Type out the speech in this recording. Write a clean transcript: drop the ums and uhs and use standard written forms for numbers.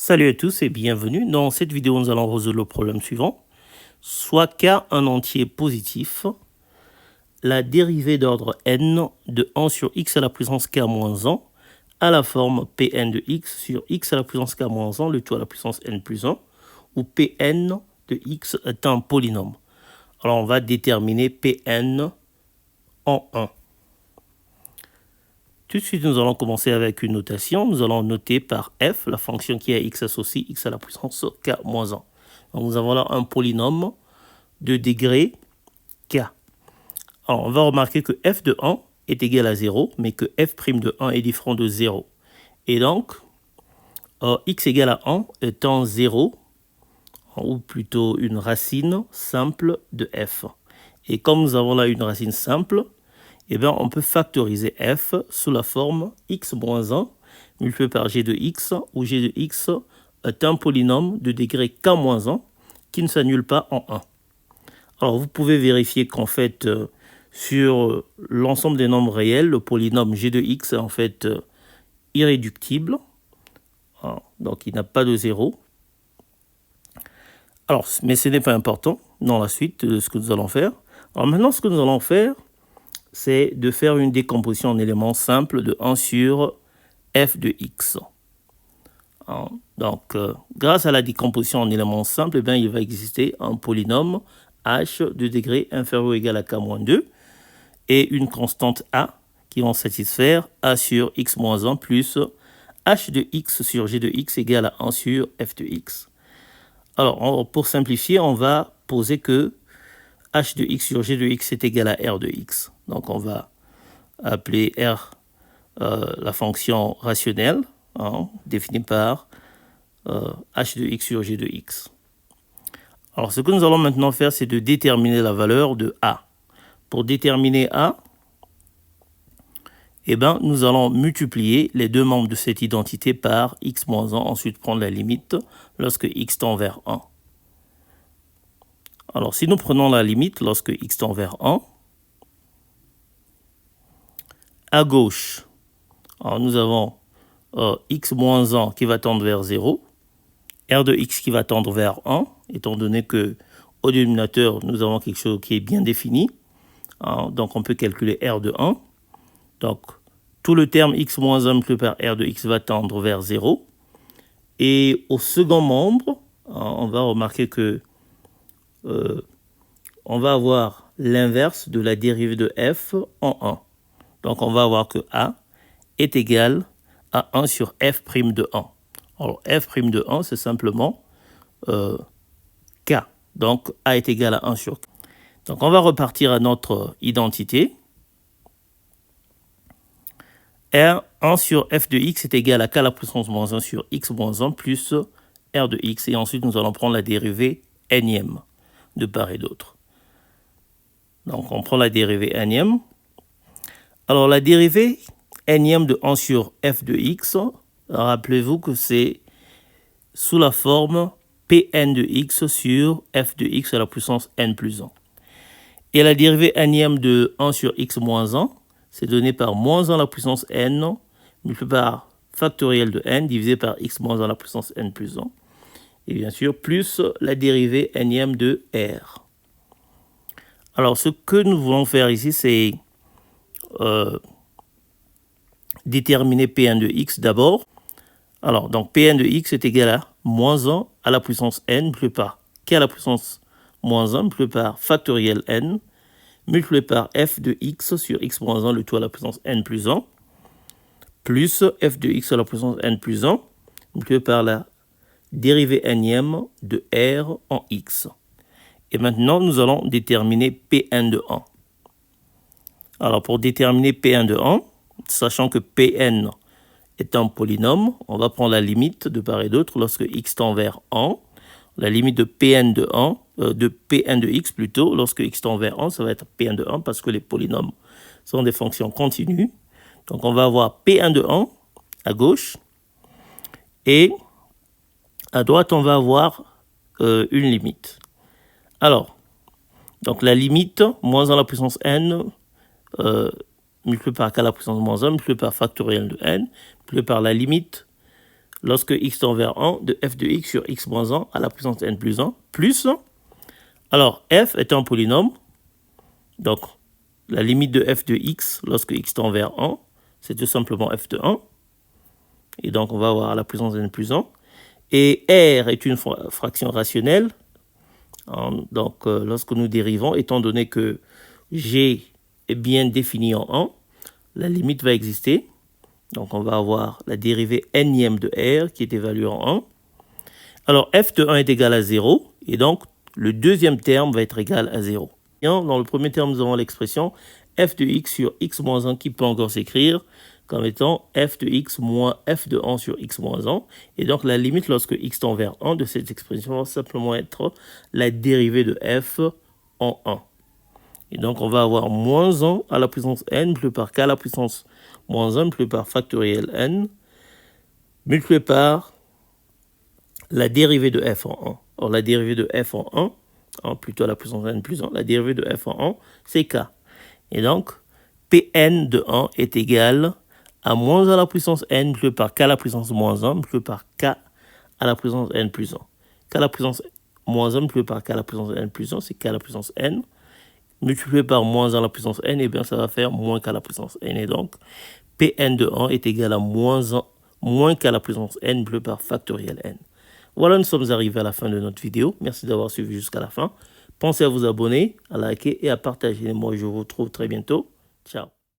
Salut à tous et bienvenue. Dans cette vidéo, nous allons résoudre le problème suivant. Soit k un entier positif, la dérivée d'ordre n de 1 sur x à la puissance k moins 1 à la forme Pn de x sur x à la puissance k moins 1, le tout à la puissance n plus 1, où Pn de x est un polynôme. Alors on va déterminer Pn en 1. Tout de suite, nous allons commencer avec une notation. Nous allons noter par f la fonction qui est x associée x à la puissance k moins 1. Donc nous avons là un polynôme de degré k. Alors on va remarquer que f de 1 est égal à 0, mais que f' de 1 est différent de 0. Et donc, x égale à 1 étant 0, ou plutôt une racine simple de f. Et comme nous avons là une racine simple, eh bien, on peut factoriser f sous la forme x moins 1 multiplié par g de x, où g de x est un polynôme de degré k moins 1 qui ne s'annule pas en 1. Alors, vous pouvez vérifier qu'en fait, sur l'ensemble des nombres réels, le polynôme g de x est en fait irréductible. Donc, il n'a pas de 0. Alors, mais ce n'est pas important dans la suite de ce que nous allons faire. Alors maintenant, ce que nous allons faire, c'est de faire une décomposition en éléments simples de 1 sur f de x. Donc, grâce à la décomposition en éléments simples, eh bien, il va exister un polynôme h de degré inférieur ou égal à k-2 et une constante a qui vont satisfaire a sur x moins 1 plus h de x sur g de x égale à 1 sur f de x. Alors, pour simplifier, on va poser que h de x sur g de x est égal à r de x. Donc, on va appeler r la fonction rationnelle, définie par h de x sur g de x. Alors, ce que nous allons maintenant faire, c'est de déterminer la valeur de a. Pour déterminer a, eh ben, nous allons multiplier les deux membres de cette identité par x moins 1, ensuite prendre la limite lorsque x tend vers 1. Alors, si nous prenons la limite lorsque x tend vers 1, à gauche, alors nous avons x moins 1 qui va tendre vers 0, r de x qui va tendre vers 1, étant donné que au dénominateur, nous avons quelque chose qui est bien défini. Donc, on peut calculer r de 1. Donc, tout le terme x moins 1 multiplié par r de x va tendre vers 0. Et au second membre, on va remarquer que on va avoir l'inverse de la dérivée de f en 1. Donc, on va avoir que a est égal à 1 sur f' de 1. Alors, f' de 1, c'est simplement k. Donc, a est égal à 1 sur k. Donc, on va repartir à notre identité. R, 1 sur f de x est égal à k à la puissance moins 1 sur x moins 1 plus r de x. Et ensuite, nous allons prendre la dérivée énième de part et d'autre. Donc, on prend la dérivée énième. Alors, la dérivée énième de 1 sur f de x, rappelez-vous que c'est sous la forme Pn de x sur f de x à la puissance n plus 1. Et la dérivée énième de 1 sur x moins 1, c'est donné par moins 1 à la puissance n, multiplié par factoriel de n, divisé par x moins 1 à la puissance n plus 1. Et bien sûr, plus la dérivée énième de r. Alors, ce que nous voulons faire ici, c'est déterminer Pn de x d'abord. Alors, donc Pn de x est égal à moins 1 à la puissance n, multiplié par k à la puissance moins 1, multiplié par factoriel n, multiplié par f de x sur x moins 1, le tout à la puissance n plus 1, plus f de x à la puissance n plus 1, multiplié par la dérivée énième de r en x. Et maintenant, nous allons déterminer Pn de 1. Alors, pour déterminer Pn de 1, sachant que Pn est un polynôme, on va prendre la limite de part et d'autre lorsque x tend vers 1. La limite de Pn de 1, de Pn de x plutôt, lorsque x tend vers 1, ça va être Pn de 1 parce que les polynômes sont des fonctions continues. Donc, on va avoir Pn de 1 à gauche et à droite, on va avoir une limite. Alors, donc la limite, moins 1 à la puissance n, multiplié par k à la puissance moins 1, multiplié par factoriel de n, multiplié par la limite lorsque x tend vers 1 de f de x sur x moins 1 à la puissance n plus 1 plus, alors f est un polynôme, donc la limite de f de x lorsque x tend vers 1, c'est tout simplement f de 1. Et donc on va avoir à la puissance n plus 1. Et r est une fraction rationnelle. Donc lorsque nous dérivons, étant donné que g est bien défini en 1, la limite va exister. Donc on va avoir la dérivée nème de r qui est évaluée en 1. Alors f de 1 est égal à 0. Et donc le deuxième terme va être égal à 0. Dans le premier terme, nous avons l'expression f de x sur x moins 1 qui peut encore s'écrire comme étant f de x moins f de 1 sur x moins 1. Et donc la limite lorsque x tend vers 1 de cette expression va simplement être la dérivée de f en 1. Et donc on va avoir moins 1 à la puissance n multiplié par k à la puissance moins 1 multiplié par factoriel n multiplié par la dérivée de f en 1. Or la dérivée de f en 1, plutôt à la puissance n plus 1, la dérivée de f en 1, c'est k. Et donc, Pn de 1 est égal à moins à la puissance n multiplié par k à la puissance moins 1 multiplié par k à la puissance n plus 1. K à la puissance moins 1 multiplié par k à la puissance n plus 1, c'est k à la puissance n. Multiplié par moins 1 à la puissance n, et bien ça va faire moins k à la puissance n. Et donc, Pn de 1 est égal à moins k à la puissance n multiplié par factoriel n. Voilà, nous sommes arrivés à la fin de notre vidéo. Merci d'avoir suivi jusqu'à la fin. Pensez à vous abonner, à liker et à partager. Moi, je vous retrouve très bientôt. Ciao.